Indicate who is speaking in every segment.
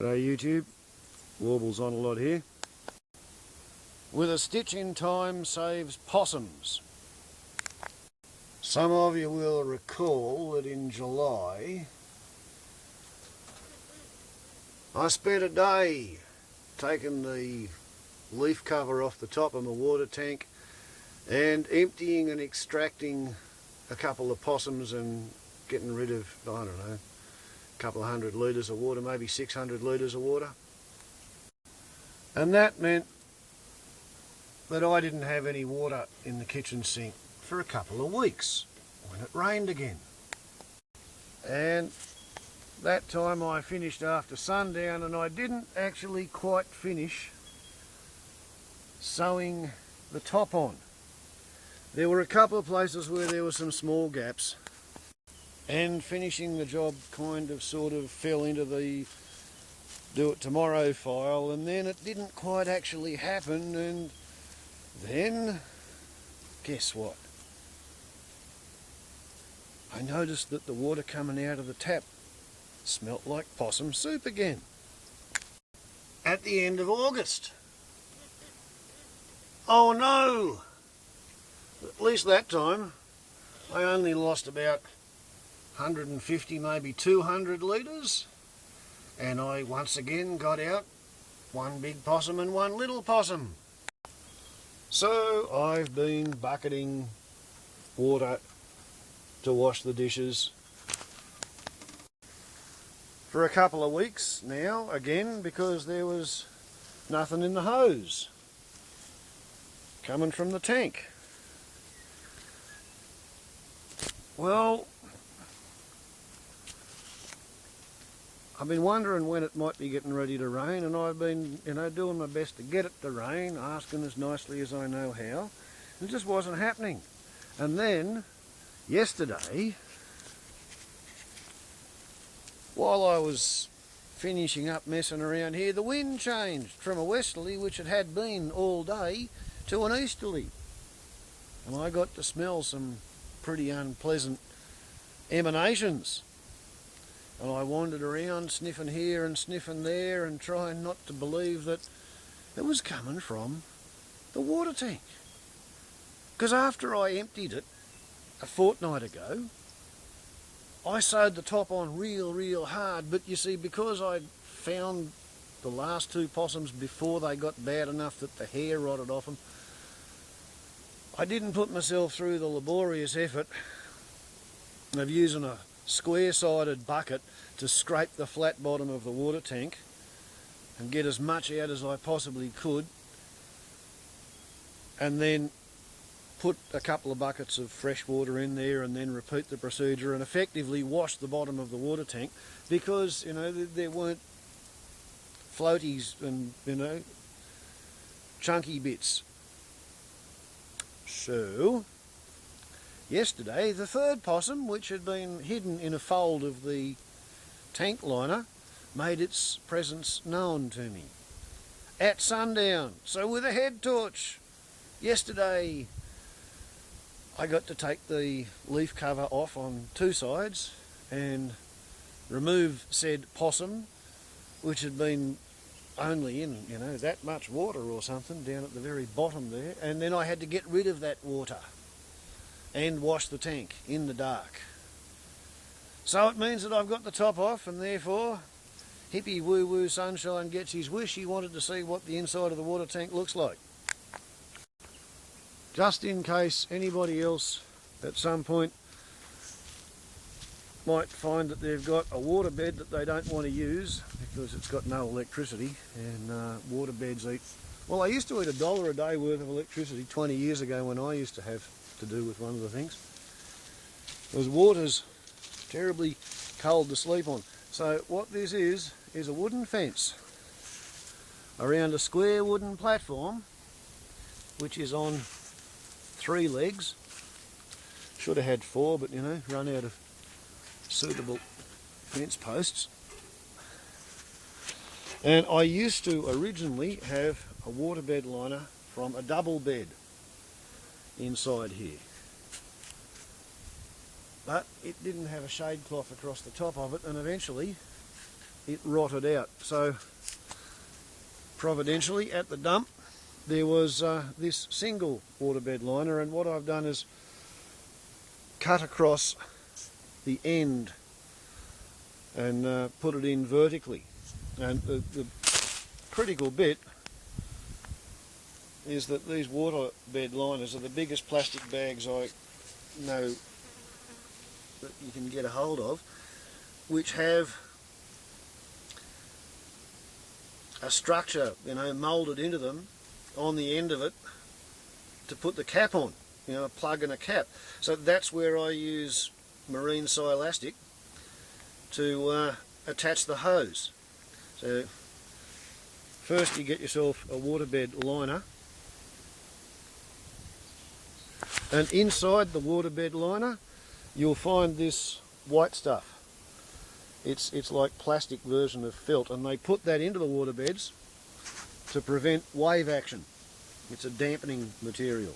Speaker 1: G'day YouTube, Warbles on a lot here. With a stitch in time saves possums. Some of you will recall that in July I spent a day taking the leaf cover off the top of my water tank and emptying and extracting a couple of possums and getting rid of, I don't know, a couple of 100 litres of water, maybe 600 litres of water. And that meant that I didn't have any water in the kitchen sink for a couple of weeks when it rained again. And that time I finished after sundown, and I didn't actually quite finish sewing the top on. There were a couple of places where there were some small gaps, and finishing the job kind of sort of fell into the do it tomorrow file, and then it didn't quite actually happen. And then guess what? I noticed that the water coming out of the tap smelt like possum soup again at the end of August. Oh no! At least that time I only lost about 150, maybe 200 litres, and I once again got out one big possum and one little possum. So I've been bucketing water to wash the dishes for a couple of weeks now, again, because there was nothing in the hose coming from the tank. Well, I've been wondering when it might be getting ready to rain, and I've been, doing my best to get it to rain, asking as nicely as I know how. It just wasn't happening. And then, yesterday, while I was finishing up messing around here, the wind changed from a westerly, which it had been all day, to an easterly. And I got to smell some pretty unpleasant emanations. And I wandered around sniffing here and sniffing there and trying not to believe that it was coming from the water tank. Because after I emptied it a fortnight ago, I sewed the top on real hard, but you see, because I'd found the last two possums before they got bad enough that the hair rotted off them, I didn't put myself through the laborious effort of using a square-sided bucket to scrape the flat bottom of the water tank and get as much out as I possibly could, and then put a couple of buckets of fresh water in there and then repeat the procedure and effectively wash the bottom of the water tank, because there weren't floaties and chunky bits. So yesterday, the third possum, which had been hidden in a fold of the tank liner, made its presence known to me at sundown. So with a head torch, yesterday I got to take the leaf cover off on two sides and remove said possum, which had been only in, that much water or something down at the very bottom there. And then I had to get rid of that water and wash the tank in the dark. So it means that I've got the top off, and therefore hippie woo woo sunshine gets his wish. He wanted to see what the inside of the water tank looks like. Just in case anybody else at some point might find that they've got a waterbed that they don't want to use because it's got no electricity, and waterbeds eat, well, I used to eat $1 a day worth of electricity 20 years ago when I used to have to do with one of the things. Because water's terribly cold to sleep on. So what this is a wooden fence around a square wooden platform, which is on 3 legs. Should have had 4, but run out of suitable fence posts. And I used to originally have a waterbed liner from a double bed inside here, but it didn't have a shade cloth across the top of it, and eventually it rotted out. So providentially at the dump there was this single waterbed liner, and what I've done is cut across the end and put it in vertically. And the critical bit is that these waterbed liners are the biggest plastic bags I know that you can get a hold of, which have a structure, you know, moulded into them on the end of it to put the cap on, you know, a plug and a cap. So that's where I use marine silastic to attach the hose. So first you get yourself a waterbed liner, and inside the waterbed liner you'll find this white stuff. It's like plastic version of felt, and they put that into the waterbeds to prevent wave action. It's a dampening material.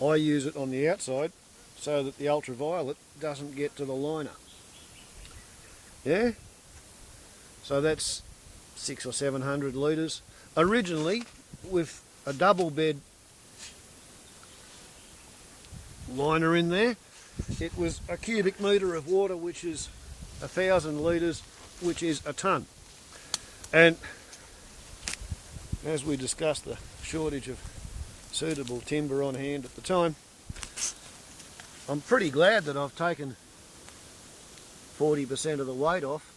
Speaker 1: I use it on the outside so that the ultraviolet doesn't get to the liner. Yeah? So that's 600 or 700 litres. Originally, with a double bed liner in there, it was a cubic metre of water, which is 1,000 litres, which is a tonne. And as we discussed the shortage of suitable timber on hand at the time, I'm pretty glad that I've taken 40% of the weight off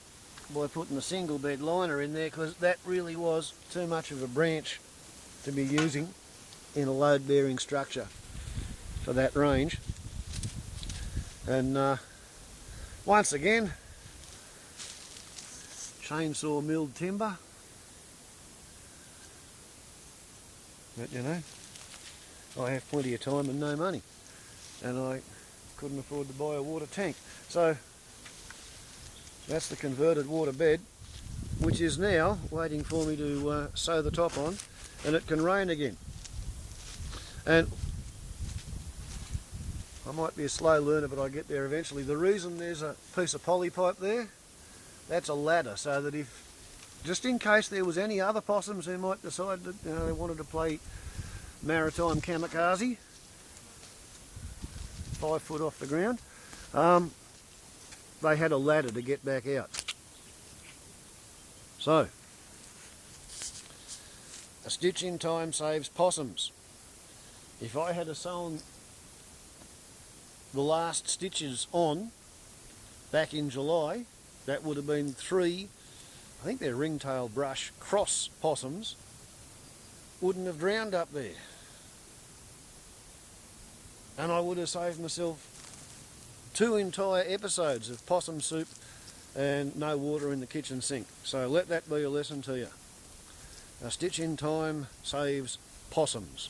Speaker 1: by putting a single bed liner in there, because that really was too much of a branch to be using in a load bearing structure for that range. And once again, chainsaw milled timber, but you know, I have plenty of time and no money, and I couldn't afford to buy a water tank. So that's the converted water bed, which is now waiting for me to sew the top on, and it can rain again. And I might be a slow learner, but I get there eventually. The reason there's a piece of poly pipe there, that's a ladder, so that if, just in case there was any other possums who might decide that, you know, they wanted to play maritime kamikaze, 5 foot off the ground, they had a ladder to get back out. So, a stitch in time saves possums. If I had sewn the last stitches on back in July, that would have been 3, I think they're ringtail brush cross possums, wouldn't have drowned up there. And I would have saved myself 2 entire episodes of Possum Soup and no water in the kitchen sink. So let that be a lesson to you. A stitch in time saves possums.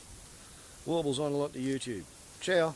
Speaker 1: Warbles on a lot to YouTube. Ciao.